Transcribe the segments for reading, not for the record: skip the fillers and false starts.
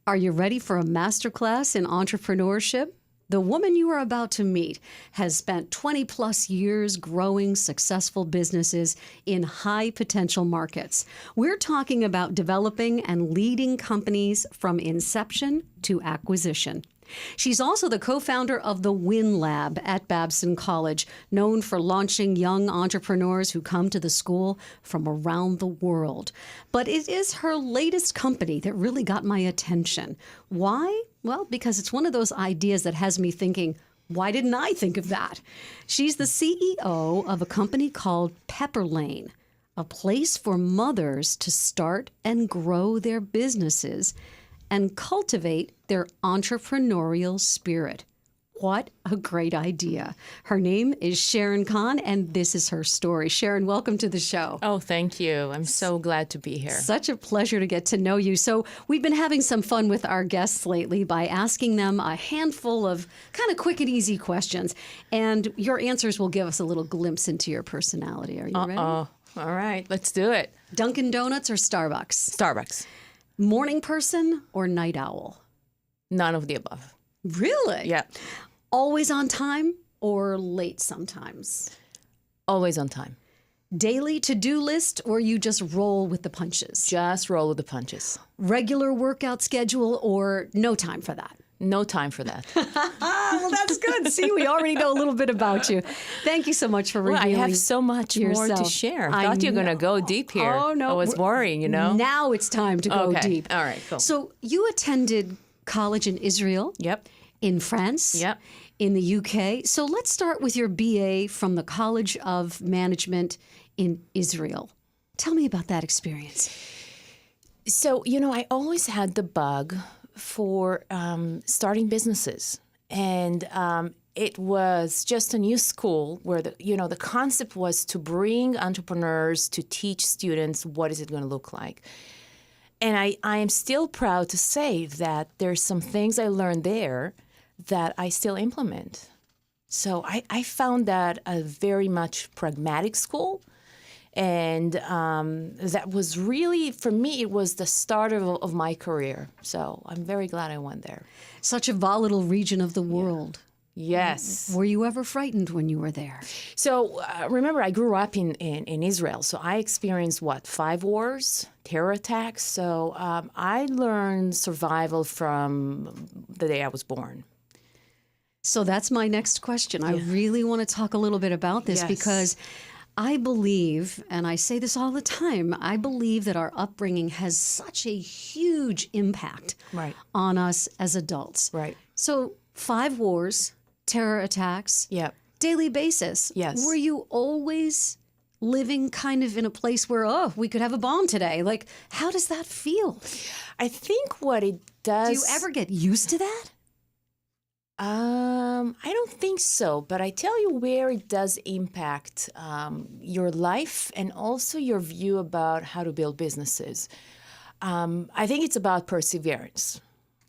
Are you ready for a masterclass in entrepreneurship? The woman you are about to meet has spent 20 plus years growing successful businesses in high potential markets. We're talking about developing and leading companies from inception to acquisition. She's also the co-founder of the Win Lab at Babson College, known for launching young entrepreneurs who come to the school from around the world. But it is her latest company that really got my attention. Why? Well, because it's one of those ideas that has me thinking, why didn't I think of that? She's the CEO of a company called Pepper Lane, a place for mothers to start and grow their businesses and cultivate their entrepreneurial spirit. What a great idea. Her name is Sharon Kan, and this is her story. Sharon, welcome to the show. Oh, thank you. I'm so glad to be here. Such a pleasure to get to know you. So we've been having some fun with our guests lately by asking them a handful of kind of quick and easy questions. And your answers will give us a little glimpse into your personality. Are you ready? All right, let's do it. Dunkin' Donuts or Starbucks? Starbucks. Morning person or night owl? None of the above. Really? Yeah. Always on time or late sometimes? Always on time. Daily to-do list or you just roll with the punches? Just roll with the punches. Regular workout schedule or no time for that? No time for that. Well, that's good. See, we already know a little bit about you. Thank you so much for revealing I have so much more to share. I thought you were going to go deep here. Oh, no. I was worrying, you know? Now it's time to go deep. All right, cool. So you attended college in Israel. Yep. In France. Yep. In the UK. So let's start with your BA from the College of Management in Israel. Tell me about that experience. So, I always had the bug for starting businesses. And it was just a new school where, the concept was to bring entrepreneurs to teach students what is it going to look like. And I am still proud to say that there's some things I learned there that I still implement. So I found that a very much pragmatic school. And that was really, for me, it was the start of my career. So I'm very glad I went there. Such a volatile region of the world. Yes. Were you ever frightened when you were there? So remember, I grew up in Israel. So I experienced, 5 wars, terror attacks. So I learned survival from the day I was born. So that's my next question. I really want to talk a little bit about this because I believe, and I say this all the time, I believe that our upbringing has such a huge impact on us as adults. Right. So 5 wars, terror attacks, daily basis. Yes. Were you always living kind of in a place where, we could have a bomb today? Like, how does that feel? I think what it does... Do you ever get used to that? I don't think so, but I tell you where it does impact your life and also your view about how to build businesses. I think it's about perseverance,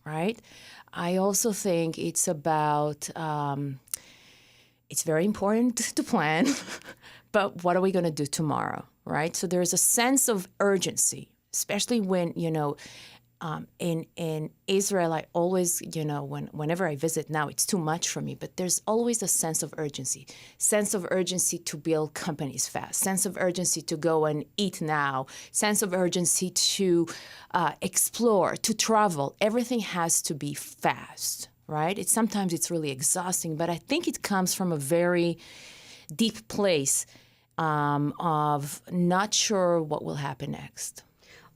right? I also think it's about, it's very important to plan, but what are we going to do tomorrow, right? So there's a sense of urgency, especially when, in Israel, I always, whenever I visit now, it's too much for me, but there's always a sense of urgency to build companies fast, sense of urgency to go and eat now, sense of urgency to explore, to travel. Everything has to be fast, right? Sometimes it's really exhausting, but I think it comes from a very deep place of not sure what will happen next.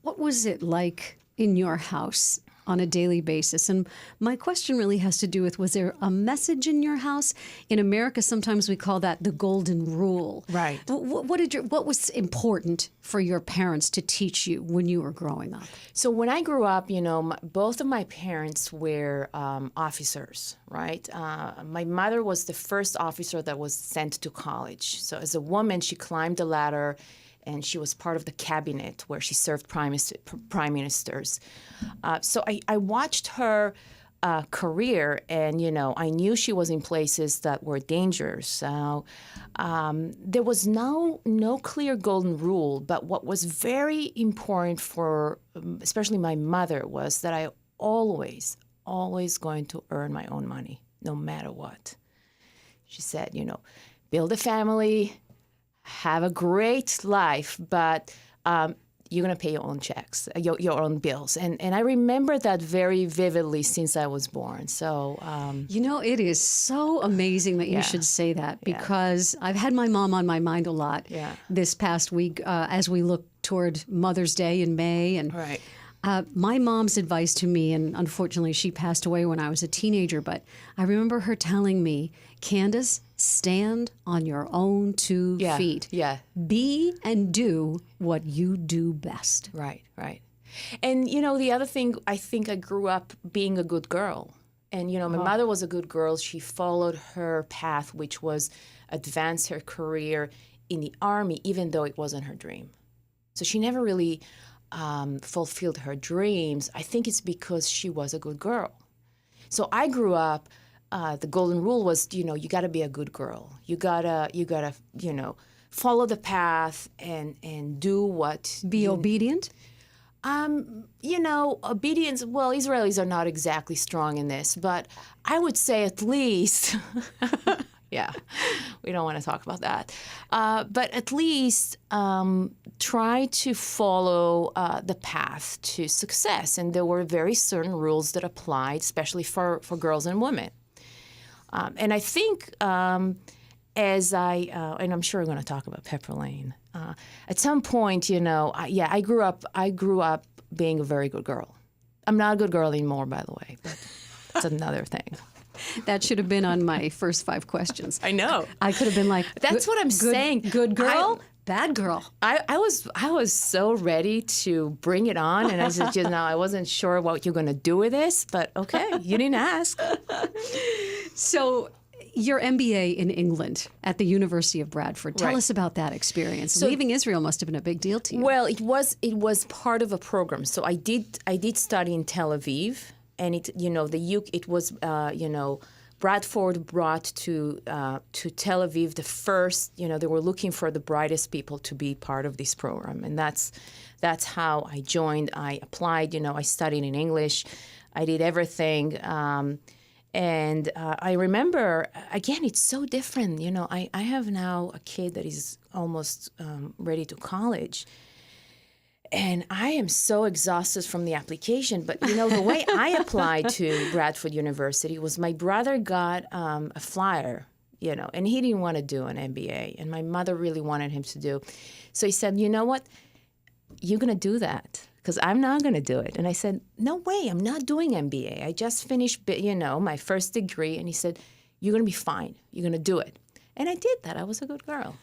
What was it like in your house on a daily basis? And my question really has to do with, was there a message in your house? In America, sometimes we call that the golden rule. Right. What was important for your parents to teach you when you were growing up? So when I grew up, both of my parents were officers, right? My mother was the first officer that was sent to college. So as a woman, she climbed the ladder and she was part of the cabinet where she served prime ministers. So I watched her career, and I knew she was in places that were dangerous. So there was no clear golden rule. But what was very important for, especially my mother, was that I always going to earn my own money, no matter what. She said, build a family, have a great life, but you're going to pay your own checks, your own bills. And I remember that very vividly since I was born. So, it is so amazing that you should say that, because I've had my mom on my mind a lot this past week as we look toward Mother's Day in May. And right. My mom's advice to me, and unfortunately she passed away when I was a teenager, but I remember her telling me, Candace, stand on your own two feet. Yeah. Be and do what you do best. Right. And, the other thing, I think I grew up being a good girl. And, my mother was a good girl. She followed her path, which was advance her career in the Army, even though it wasn't her dream. So she never really fulfilled her dreams. I think it's because she was a good girl. So I grew up, the golden rule was, you got to be a good girl. You gotta, follow the path and do what. Be obedient? Obedience, well, Israelis are not exactly strong in this, but I would say at least, we don't want to talk about that. But at least try to follow the path to success. And there were very certain rules that applied, especially for girls and women. And I think and I'm sure we're going to talk about Pepper Lane. At some point, I grew up being a very good girl. I'm not a good girl anymore, by the way, but that's another thing. That should have been on my first 5 questions. I know. I could have been like, that's what I'm saying. Good girl, bad girl. I was so ready to bring it on, and I said, I wasn't sure what you're going to do with this, but okay, you didn't ask. So your MBA in England at the University of Bradford. Tell us about that experience. So, leaving Israel must have been a big deal to you. Well, it was part of a program. So I did study in Tel Aviv, and it was Bradford brought to Tel Aviv the first. They were looking for the brightest people to be part of this program, and that's how I joined. I applied. I studied in English. I did everything. And I remember, again, it's so different. I have now a kid that is almost ready to college. And I am so exhausted from the application. But, the way I applied to Bradford University was my brother got a flyer, and he didn't want to do an MBA. And my mother really wanted him to do. So he said, you know what? You're going to do that. Because I'm not going to do it. And I said, no way, I'm not doing MBA. I just finished, my first degree. And he said, you're going to be fine. You're going to do it. And I did that. I was a good girl.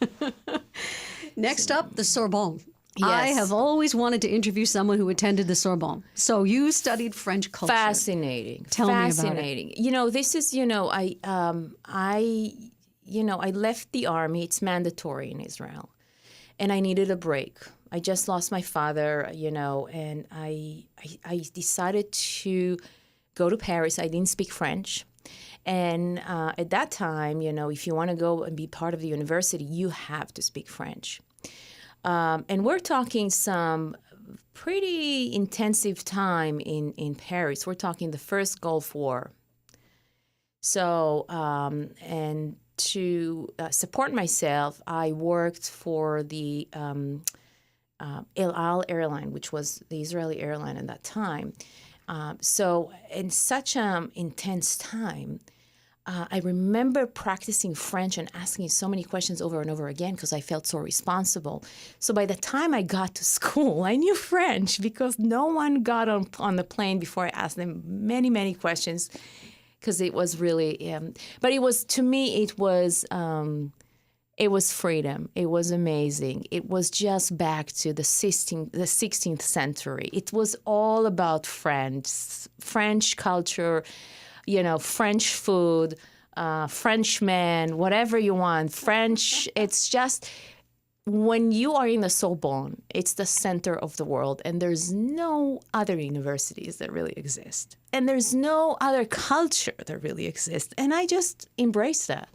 Next up, the Sorbonne. Yes. I have always wanted to interview someone who attended the Sorbonne. So you studied French culture. Fascinating. Tell me about it. Fascinating. This is, I left the army. It's mandatory in Israel. And I needed a break. I just lost my father, and I decided to go to Paris. I didn't speak French. And at that time, if you want to go and be part of the university, you have to speak French. And we're talking some pretty intensive time in Paris. We're talking the first Gulf War. So, and to support myself, I worked for the El Al airline, which was the Israeli airline at that time. So in such an intense time, I remember practicing French and asking so many questions over and over again because I felt so responsible. So by the time I got to school, I knew French because no one got on the plane before I asked them many, many questions because it was really, but it was, to me, it was freedom. It was amazing. It was just back to the 16th century. It was all about French culture, French food, Frenchmen, whatever you want. French, it's just, when you are in the Sorbonne, it's the center of the world, and there's no other universities that really exist. And there's no other culture that really exists. And I just embrace that.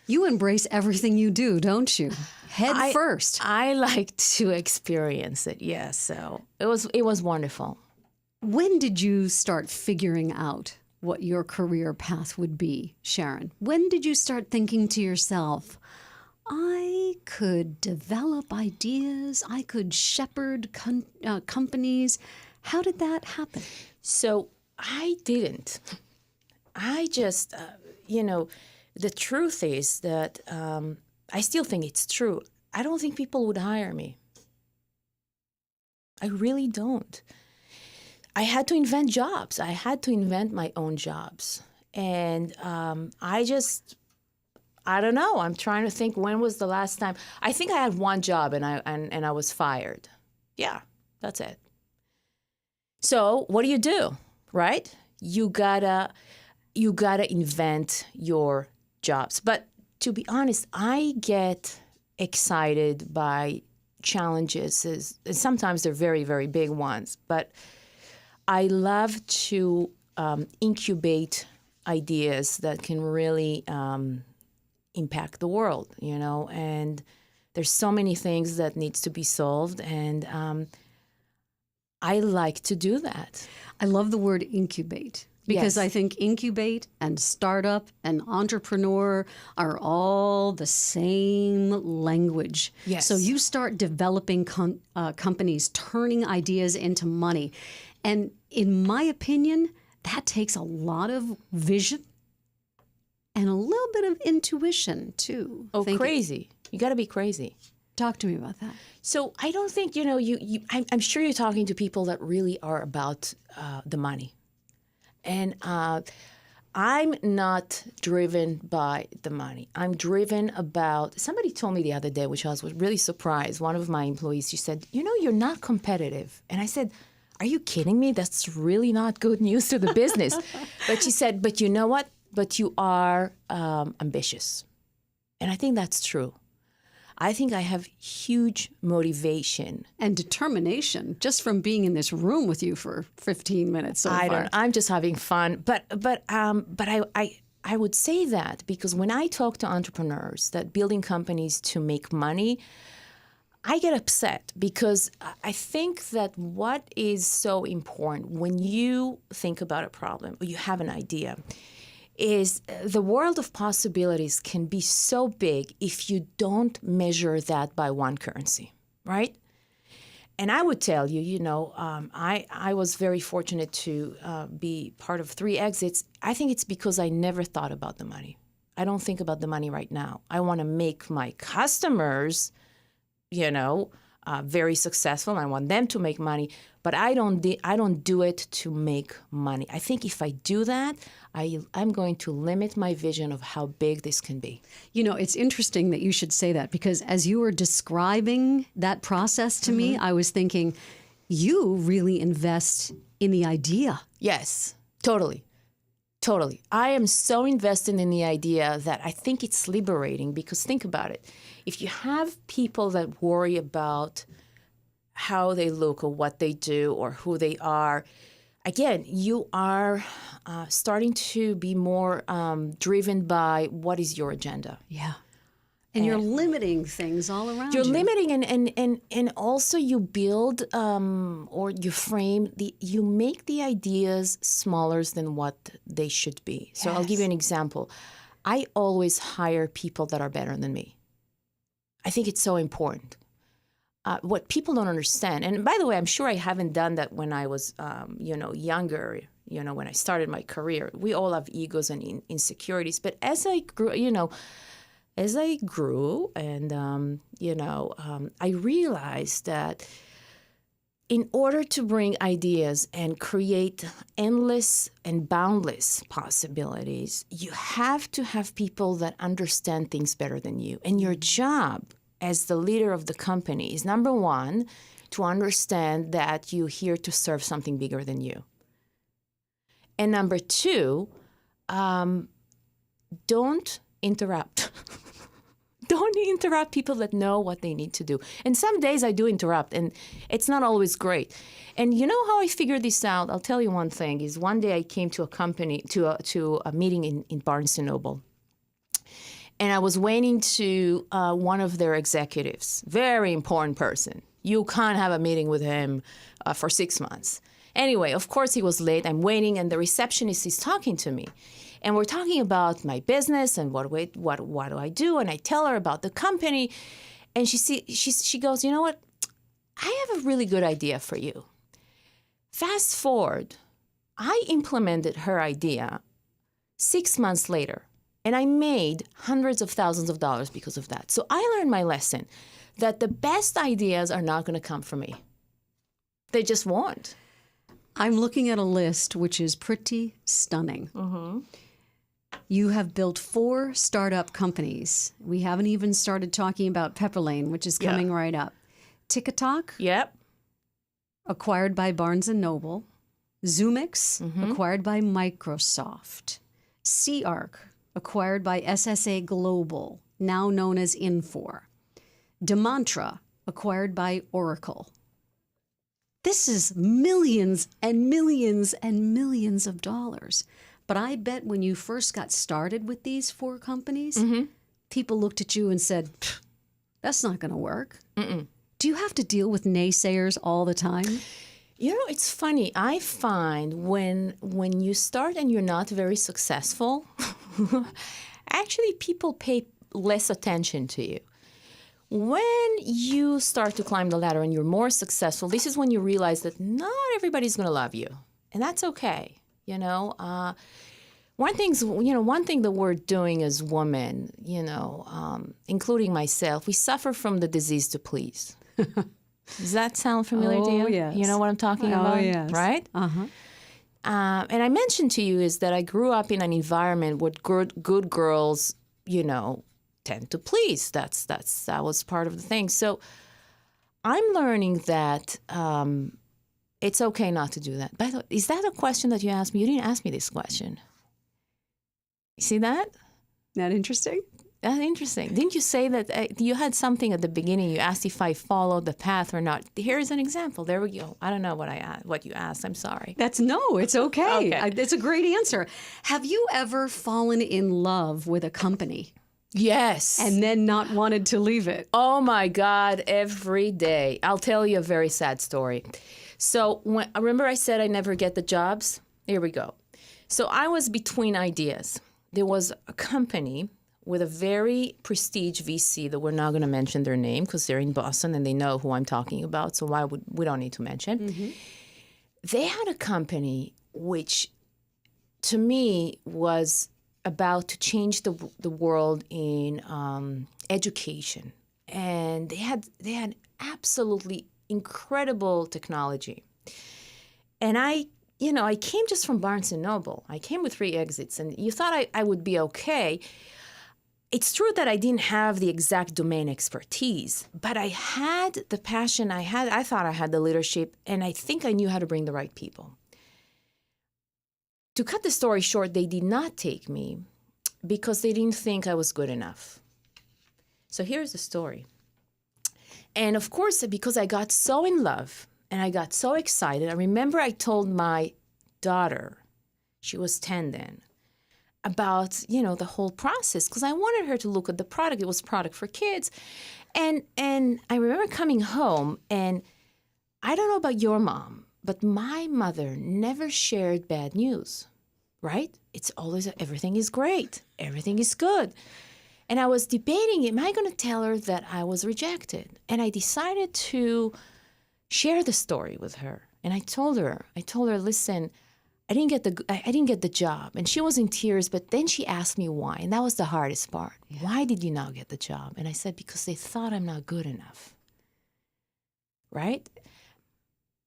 You embrace everything you do, don't you? Head first. I like to experience it, yes. So it was wonderful. When did you start figuring out what your career path would be, Sharon? When did you start thinking to yourself, I could develop ideas, I could shepherd companies? How did that happen? So I didn't. I just, the truth is that I still think it's true. I don't think people would hire me. I really don't. I had to invent jobs. I had to invent my own jobs. And I don't know. I'm trying to think, when was the last time? I think I had one job and I was fired. Yeah, that's it. So what do? Right? You gotta invent your jobs. But to be honest, I get excited by challenges. And sometimes they're very, very big ones. But I love to incubate ideas that can really impact the world, and there's so many things that needs to be solved, and I like to do that. I love the word incubate because Yes. I think incubate and startup and entrepreneur are all the same language. Yes. So you start developing companies, turning ideas into money. And in my opinion, that takes a lot of vision and a little bit of intuition too. Oh, crazy. You got to be crazy. Talk to me about that. So I don't think, I'm sure you're talking to people that really are about the money. And I'm not driven by the money. I'm driven about, somebody told me the other day, which I was really surprised. One of my employees, she said, you're not competitive. And I said, are you kidding me? That's really not good news to the business. But she said, but you know what? But you are ambitious. And I think that's true. I think I have huge motivation and determination just from being in this room with you for 15 minutes so far. I'm just having fun. But I would say that because when I talk to entrepreneurs that building companies to make money, I get upset because I think that what is so important when you think about a problem or you have an idea is the world of possibilities can be so big if you don't measure that by one currency, right? And I would tell you, I was very fortunate to be part of 3 exits. I think it's because I never thought about the money. I don't think about the money right now. I want to make my customers very successful. I want them to make money, but I don't do it to make money. I think if I do that, I'm going to limit my vision of how big this can be. It's interesting that you should say that because as you were describing that process to me, I was thinking, you really invest in the idea. Yes, totally. Totally. I am so invested in the idea that I think it's liberating because think about it. If you have people that worry about how they look or what they do or who they are, again, you are starting to be more driven by what is your agenda. Yeah. And you're limiting things all around You're you. limiting and also you build or you frame, you make the ideas smaller than what they should be. So I'll give you an example. I always hire people that are better than me. I think it's so important. What people don't understand, and by the way, I'm sure I haven't done that when I was, younger, when I started my career. We all have egos and insecurities. But as I grew, and, I realized that in order to bring ideas and create endless and boundless possibilities, you have to have people that understand things better than you. And your job as the leader of the company is, number one, to understand that you're here to serve something bigger than you. And number two, don't interrupt. Don't interrupt people that know what they need to do. And some days I do interrupt, and it's not always great. And you know how I figured this out? I'll tell you one thing. Is one day I came to a meeting in Barnes & Noble. And I was waiting to one of their executives, very important person. You can't have a meeting with him for 6 months. Anyway, of course, he was late. I'm waiting, and the receptionist is talking to me. And we're talking about my business and what do I do? And I tell her about the company. And she goes, you know what? I have a really good idea for you. Fast forward, I implemented her idea 6 months later, and I made hundreds of thousands of dollars because of that. So I learned my lesson that the best ideas are not going to come from me. They just won't. I'm looking at a list which is pretty stunning. Mm-hmm. You have built 4 startup companies. We haven't even started talking about Pepperlane, which is coming right up. TikTok, Yep. acquired by Barnes & Noble. Zoomix, acquired by Microsoft. CARC, acquired by SSA Global, now known as Infor. Demantra, acquired by Oracle. This is millions and millions and millions of dollars. But I bet when you first got started with these 4 companies, people looked at you and said, that's not going to work. Mm-mm. Do you have to deal with naysayers all the time? You know, it's funny. I find when you start and you're not very successful, actually people pay less attention to you. When you start to climb the ladder and you're more successful, this is when you realize that not everybody's going to love you, and that's okay. You know, one thing that we're doing as women, including myself, we suffer from the disease to please. Does that sound familiar to you? Yes. You know what I'm talking about? Oh, yes. Right? Uh-huh. And I mentioned to you is that I grew up in an environment where good girls, tend to please. That was part of the thing. So I'm learning that it's okay not to do that. By the way, is that a question that you asked me? You didn't ask me this question. You see that? That interesting? That's interesting. Didn't you say that you had something at the beginning? You asked if I followed the path or not. Here's an example. There we go. I don't know what you asked. I'm sorry. It's okay. It's a great answer. Have you ever fallen in love with a company? Yes. And then not wanted to leave it? Oh my God, every day. I'll tell you a very sad story. So remember I said I never get the jobs? Here we go. So I was between ideas. There was a company with a very prestige VC that we're not going to mention their name because they're in Boston and they know who I'm talking about, so we don't need to mention. Mm-hmm. They had a company which, to me, was about to change the world in education, and they had absolutely incredible technology. And I came just from Barnes & Noble. I came with 3 exits, and you thought I would be okay. It's true that I didn't have the exact domain expertise, but I had the passion. I thought I had the leadership, and I think I knew how to bring the right people. To cut the story short, they did not take me because they didn't think I was good enough. So here's the story. And of course, because I got so in love and I got so excited, I remember I told my daughter, she was 10 then, about, the whole process because I wanted her to look at the product. It was a product for kids. And I remember coming home, and I don't know about your mom, but my mother never shared bad news, right? It's always everything is great. Everything is good. And I was debating, am I going to tell her that I was rejected? And I decided to share the story with her. And I told her, listen, I didn't get the job. And she was in tears, but then she asked me why. And that was the hardest part. Yeah. Why did you not get the job? And I said, because they thought I'm not good enough. Right?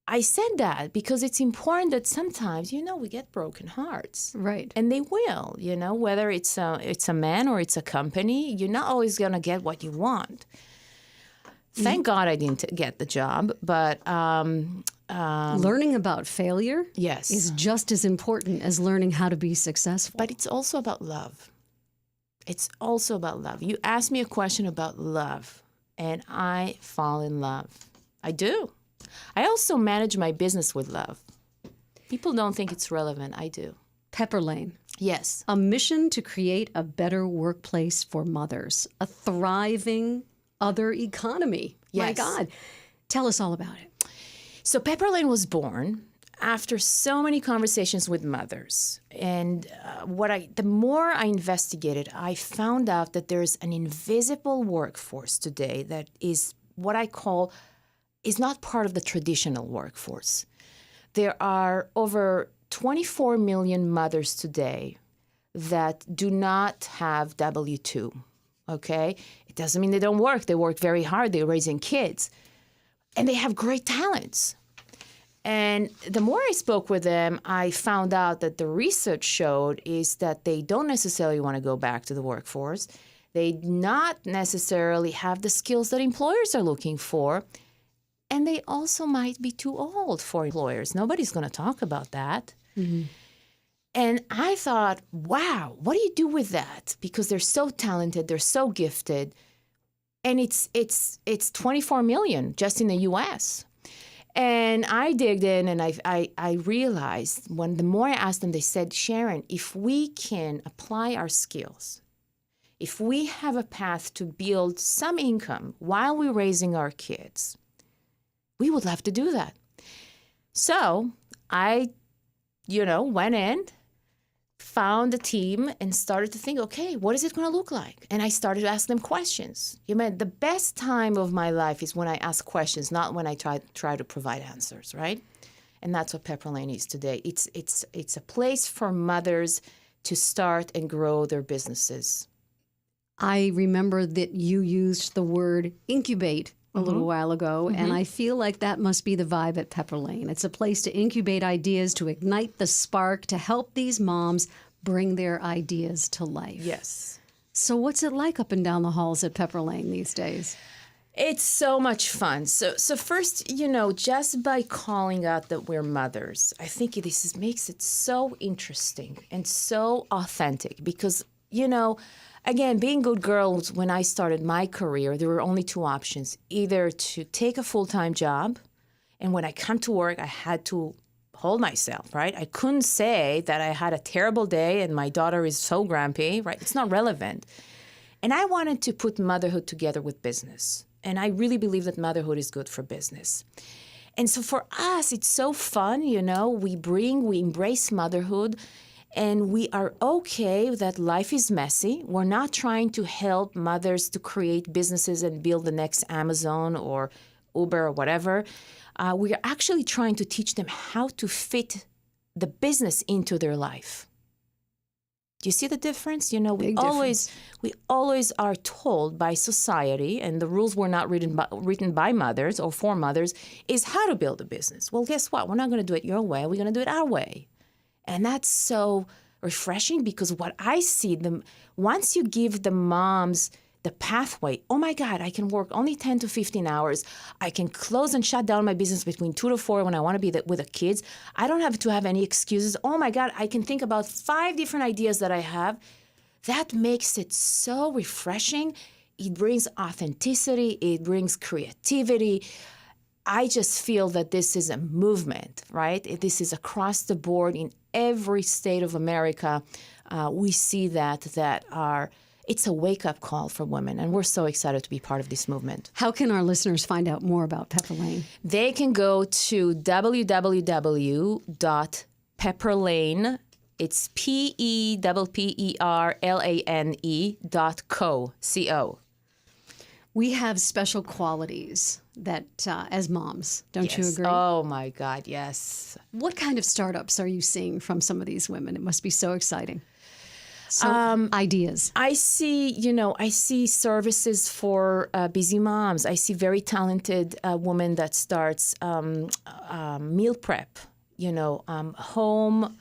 I said that because it's important that sometimes, we get broken hearts. Right. And they will, whether it's a man or it's a company, you're not always going to get what you want. Thank God I didn't get the job, but learning about failure is just as important as learning how to be successful. But it's also about love. It's also about love. You asked me a question about love, and I fall in love. I do. I also manage my business with love. People don't think it's relevant. I do. Pepperlane. Yes. A mission to create a better workplace for mothers, a thriving other economy. Yes. My God. Tell us all about it. So Pepperlane was born after so many conversations with mothers, and the more I investigated, I found out that there's an invisible workforce today that is what I call is not part of the traditional workforce. There are over 24 million mothers today that do not have W-2, okay? It doesn't mean they don't work. They work very hard. They're raising kids. And they have great talents. And the more I spoke with them, I found out that the research showed is that they don't necessarily want to go back to the workforce. They not necessarily have the skills that employers are looking for. And they also might be too old for employers. Nobody's going to talk about that. Mm-hmm. And I thought, wow, what do you do with that? Because they're so talented, they're so gifted. And it's 24 million just in the U.S. And I digged in and I realized the more I asked them, they said, Sharon, if we can apply our skills, if we have a path to build some income while we're raising our kids, we would love to do that. So I, went in, found a team and started to think, okay, what is it going to look like? And I started to ask them questions. The best time of my life is when I ask questions, not when I try to provide answers, right? And that's what Pepper Lane is today. It's a place for mothers to start and grow their businesses. I remember that you used the word incubate a little while ago, and I feel like that must be the vibe at Pepper Lane. It's a place to incubate ideas, to ignite the spark, to help these moms bring their ideas to life. Yes. So what's it like up and down the halls at Pepper Lane these days? It's so much fun. So first, just by calling out that we're mothers, I think makes it so interesting and so authentic because, again, being good girls, when I started my career, there were only two options, either to take a full-time job, and when I come to work, I had to hold myself, right? I couldn't say that I had a terrible day and my daughter is so grumpy, right? It's not relevant. And I wanted to put motherhood together with business. And I really believe that motherhood is good for business. And so for us, it's so fun, we embrace motherhood. And we are okay that life is messy. We're not trying to help mothers to create businesses and build the next Amazon or Uber or whatever. We are actually trying to teach them how to fit the business into their life. Do you see the difference? We always are told by society, and the rules were not written by mothers or for mothers, is how to build a business. Well, guess what? We're not going to do it your way. We're going to do it our way. And that's so refreshing because what I see, once you give the moms the pathway, oh my God, I can work only 10 to 15 hours. I can close and shut down my business between 2 to 4 when I want to be with the kids. I don't have to have any excuses. Oh my God, I can think about 5 different ideas that I have. That makes it so refreshing. It brings authenticity. It brings creativity. I just feel that this is a movement, right? This is across the board in every state of America. We see it's a wake-up call for women, and we're so excited to be part of this movement. How can our listeners find out more about Pepper Lane? They can go to www.pepperlane, it's PEPPERLANE.co. We have special qualities that, as moms, don't you agree? Oh, my God, yes. What kind of startups are you seeing from some of these women? It must be so exciting. So, ideas. I see services for busy moms. I see very talented woman that starts meal prep, home,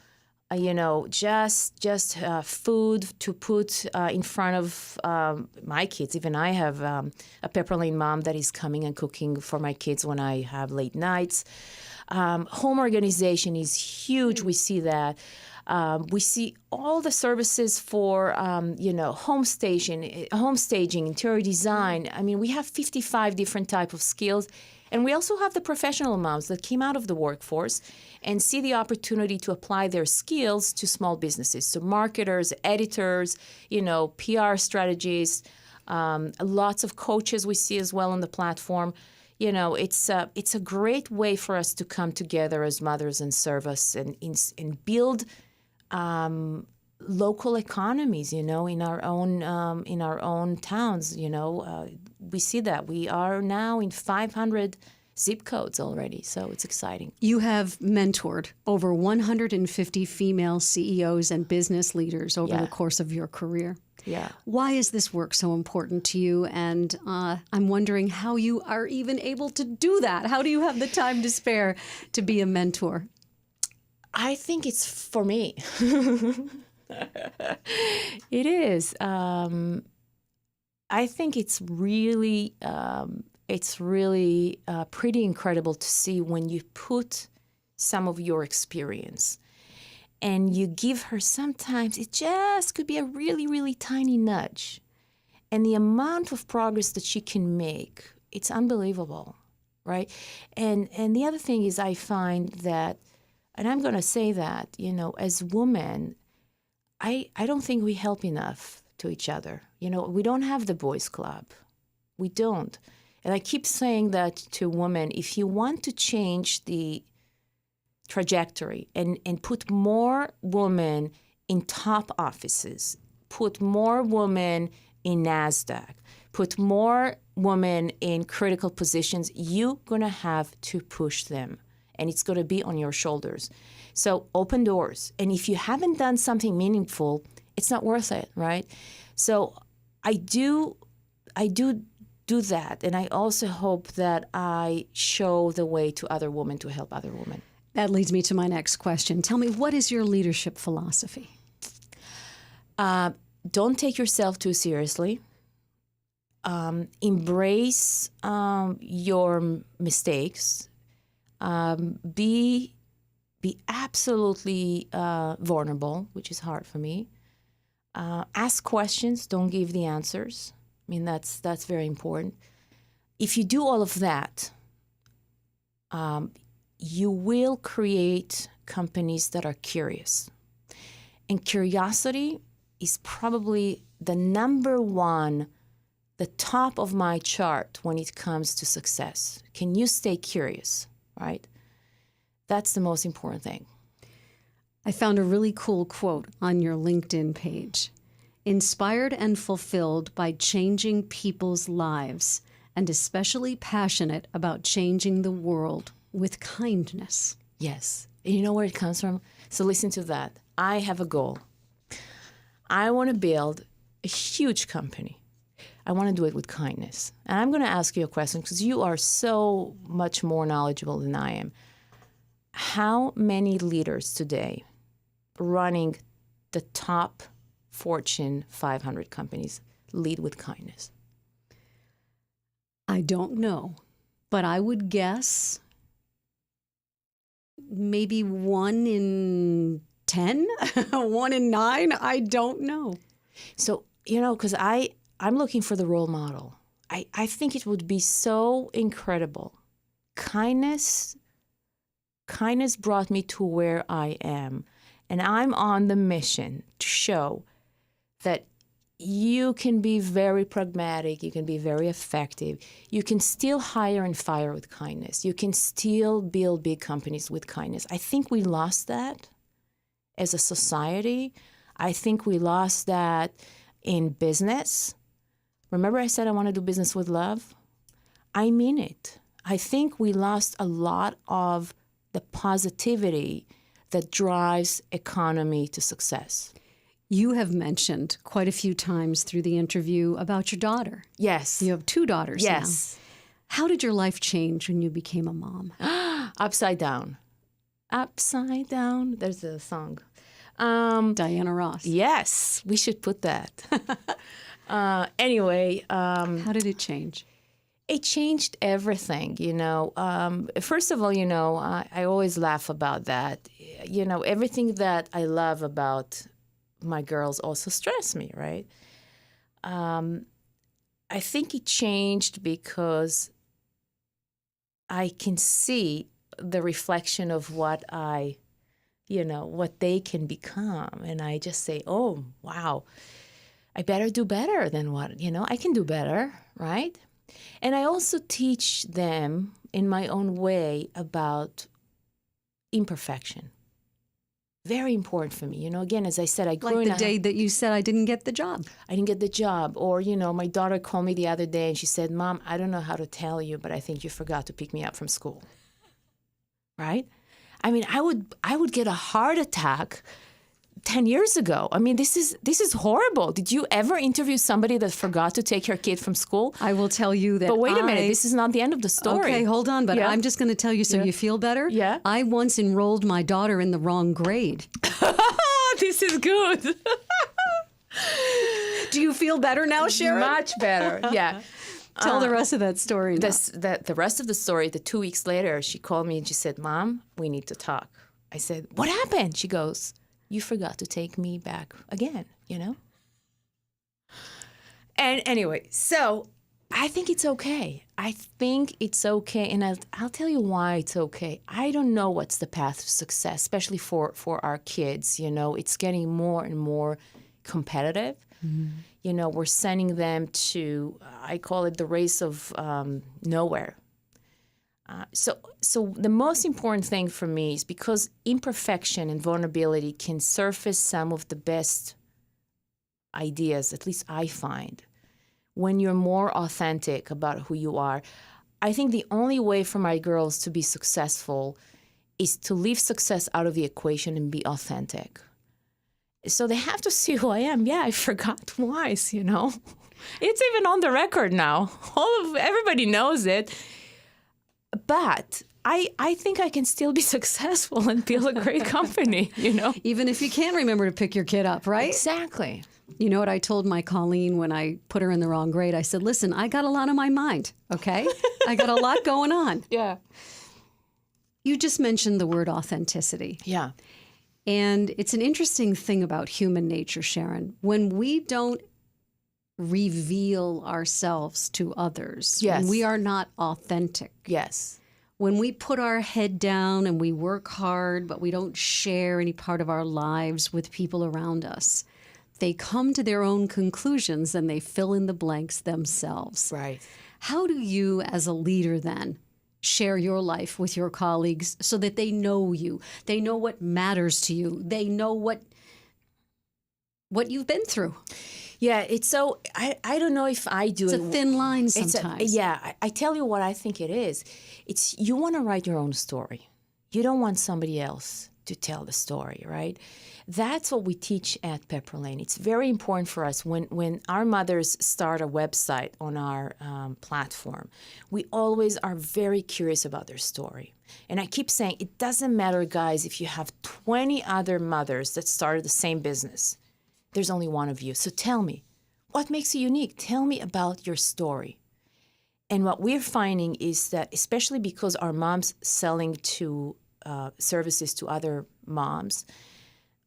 just food to put in front of my kids. Even I have a Pepper Lane mom that is coming and cooking for my kids when I have late nights. Home organization is huge. We see that. We see all the services for, home staging, interior design. I mean, we have 55 different type of skills. And we also have the professional moms that came out of the workforce and see the opportunity to apply their skills to small businesses. So marketers, editors, PR strategists, lots of coaches we see as well on the platform. it's a great way for us to come together as mothers and serve us and build local economies, in our own towns. We see that we are now in 500 zip codes already, so it's exciting. You have mentored over 150 female CEOs and business leaders over the course of your career. Yeah. Why is this work so important to you? And I'm wondering how you are even able to do that. How do you have the time to spare to be a mentor? I think it's for me. It is. I think it's really pretty incredible to see when you put some of your experience and you give her, sometimes it just could be a really, really tiny nudge. And the amount of progress that she can make, it's unbelievable, right? And the other thing is I find that, and I'm going to say that, as women, I don't think we help enough to each other. We don't have the boys club. We don't. And I keep saying that to women, if you want to change the trajectory and put more women in top offices, put more women in NASDAQ, put more women in critical positions, you're going to have to push them. And it's going to be on your shoulders. So open doors. And if you haven't done something meaningful, it's not worth it, right? So I do that. And I also hope that I show the way to other women to help other women. That leads me to my next question. Tell me, what is your leadership philosophy? Don't take yourself too seriously. Embrace your mistakes. Be absolutely vulnerable, which is hard for me. Ask questions. Don't give the answers. I mean, that's very important. If you do all of that, you will create companies that are curious. And curiosity is probably the number one, the top of my chart when it comes to success. Can you stay curious, right? That's the most important thing. I found a really cool quote on your LinkedIn page. Inspired and fulfilled by changing people's lives, and especially passionate about changing the world with kindness. Yes. And you know where it comes from? So listen to that. I have a goal. I want to build a huge company. I want to do it with kindness. And I'm going to ask you a question because you are so much more knowledgeable than I am. How many leaders today running the top Fortune 500 companies lead with kindness? I don't know, but I would guess maybe 1 in 10, 1 in 9. I don't know. So, because I'm looking for the role model. I think it would be so incredible. Kindness brought me to where I am. And I'm on the mission to show that you can be very pragmatic, you can be very effective, you can still hire and fire with kindness, you can still build big companies with kindness. I think we lost that as a society. I think we lost that in business. Remember I said I want to do business with love? I mean it. I think we lost a lot of the positivity that drives economy to success. You have mentioned quite a few times through the interview about your daughter. Yes. You have 2 daughters now. Yes. How did your life change when you became a mom? Upside down. Upside down. There's a song. Diana Ross. Yes, we should put that. Anyway. How did it change? It changed everything, First of all, I always laugh about that. Everything that I love about my girls also stress me, right? I think it changed because I can see the reflection of what what they can become. And I just say, oh, wow, I better do better than what, I can do better, right? And I also teach them in my own way about imperfection. Very important for me. You know, again, as I said, I grew Like in the day that you said I didn't get the job. I didn't get the job. Or, you know, my daughter called me the other day and she said, Mom, I don't know how to tell you, but I think you forgot to pick me up from school. Right? I mean, I would get a heart attack 10 years ago. I mean, this is horrible. Did you ever interview somebody that forgot to take her kid from school? I will tell you that. But wait a minute, this is not the end of the story. Okay, hold on. But Yeah. I'm just going to tell you so you feel better. Yeah. I once enrolled my daughter in the wrong grade. This is good. Do you feel better now, Sharon? Much better. Yeah. Tell the rest of that story now. The rest of the story, the 2 weeks later, she called me and she said, Mom, we need to talk. I said, what happened? She goes, you forgot to take me back again, you know? And anyway, so I think it's okay. I think it's okay. And I'll tell you why it's okay. I don't know what's the path to success, especially for our kids. You know, it's getting more and more competitive. Mm-hmm. You know, we're sending them to, I call it the race of nowhere. So the most important thing for me is because imperfection and vulnerability can surface some of the best ideas, at least I find, when you're more authentic about who you are. I think the only way for my girls to be successful is to leave success out of the equation and be authentic. So they have to see who I am. Yeah, I forgot twice, you know. It's even on the record now. Everybody knows it. But I think I can still be successful and build a great company, you know? Even if you can't remember to pick your kid up, right? Exactly. You know what I told my Colleen when I put her in the wrong grade? I said, listen, I got a lot on my mind, okay? I got a lot going on. Yeah. You just mentioned the word authenticity. Yeah. And it's an interesting thing about human nature, Sharon. When we don't reveal ourselves to others, yes. when we are not authentic, yes. when we put our head down and we work hard, but we don't share any part of our lives with people around us, they come to their own conclusions and they fill in the blanks themselves. Right. How do you, as a leader then, share your life with your colleagues so that they know you, they know what matters to you, they know what you've been through? Yeah, it's so, I don't know if I do it's it. It's a thin line sometimes. I tell you what I think it is. It's you want to write your own story. You don't want somebody else to tell the story, right? That's what we teach at Pepper Lane. It's very important for us when our mothers start a website on our platform. We always are very curious about their story. And I keep saying, it doesn't matter, guys, if you have 20 other mothers that started the same business. There's only one of you. So tell me, what makes you unique? Tell me about your story. And what we're finding is that, especially because our moms selling to services to other moms,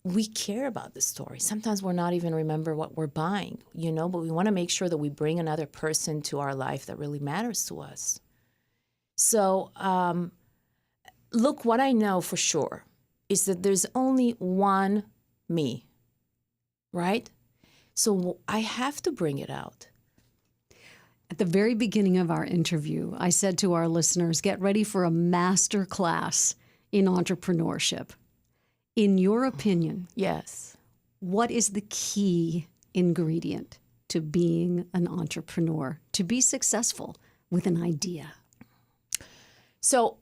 we care about the story. Sometimes we're not even remember what we're buying, you know, but we want to make sure that we bring another person to our life that really matters to us. So look, what I know for sure is that there's only one me. Right? So I have to bring it out. At the very beginning of our interview, I said to our listeners, get ready for a master class in entrepreneurship. In your opinion, yes, what is the key ingredient to being an entrepreneur, to be successful with an idea? So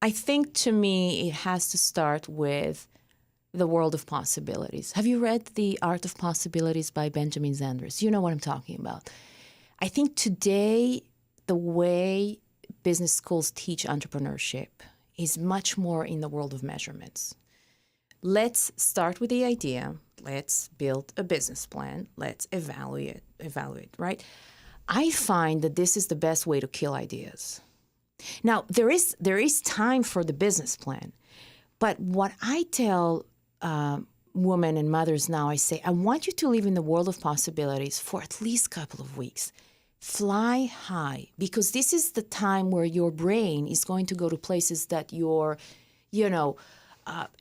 I think to me, it has to start with the world of possibilities. Have you read The Art of Possibilities by Benjamin Zanders? You know what I'm talking about. I think today, the way business schools teach entrepreneurship is much more in the world of measurements. Let's start with the idea. Let's build a business plan. Let's evaluate, right? I find that this is the best way to kill ideas. Now, there is time for the business plan, but what I tell women and mothers now, I say, I want you to live in the world of possibilities for at least a couple of weeks. Fly high, because this is the time where your brain is going to go to places that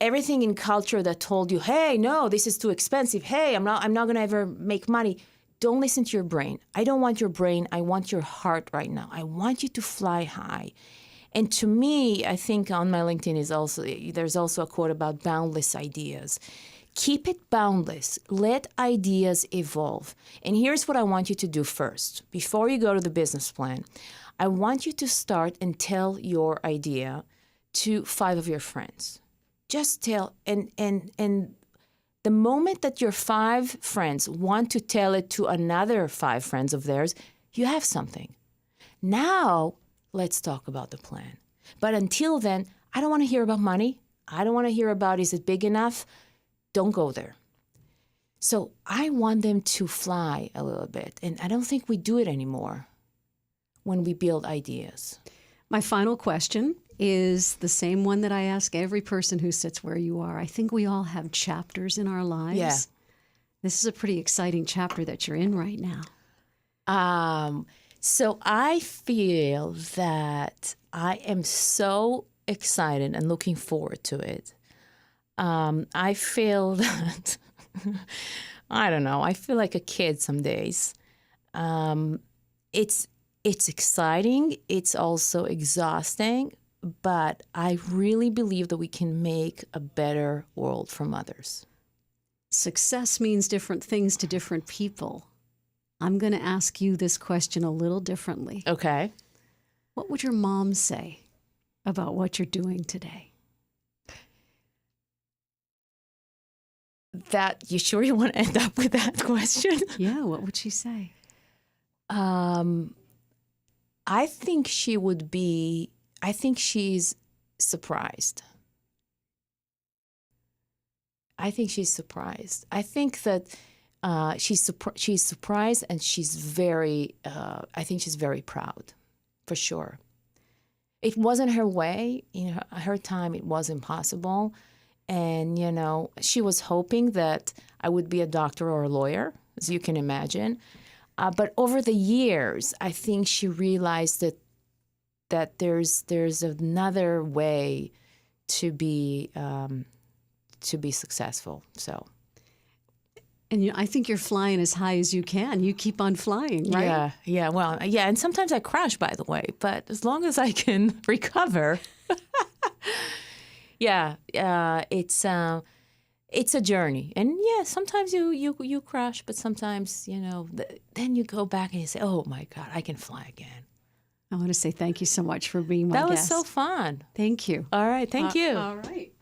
everything in culture that told you, hey, no, this is too expensive. Hey, I'm not going to ever make money. don't listen to your brain. I don't want your brain. I want your heart right now. I want you to fly high. And to me, I think on my LinkedIn there's also a quote about boundless ideas. Keep it boundless. Let ideas evolve. And here's what I want you to do first. Before you go to the business plan, I want you to start and tell your idea to 5 of your friends. Just tell, and the moment that your 5 friends want to tell it to another 5 friends of theirs, you have something. Now, let's talk about the plan. But until then, I don't want to hear about money. I don't want to hear about, is it big enough? Don't go there. So I want them to fly a little bit. And I don't think we do it anymore when we build ideas. My final question is the same one that I ask every person who sits where you are. I think we all have chapters in our lives. Yeah. This is a pretty exciting chapter that you're in right now. So I feel that I am so excited and looking forward to it. I feel that, I don't know, I feel like a kid some days. It's exciting. It's also exhausting. But I really believe that we can make a better world for mothers. Success means different things to different people. I'm going to ask you this question a little differently. Okay. What would your mom say about what you're doing today? You sure you want to end up with that question? Yeah, what would she say? I think she's surprised. I think she's surprised. I think that she's surprised, and she's very, I think she's very proud, for sure. It wasn't her way. In her time, it was impossible. And, she was hoping that I would be a doctor or a lawyer, as you can imagine. But over the years, I think she realized that there's another way to be successful. So, and I think you're flying as high as you can. You keep on flying, right? Yeah. Well, yeah, and sometimes I crash, by the way. But as long as I can recover, it's a journey. And yeah, sometimes you crash, but sometimes then you go back and you say, "Oh my God, I can fly again." I want to say thank you so much for being my guest. That was so fun. Thank you. All right. Thank you. All right.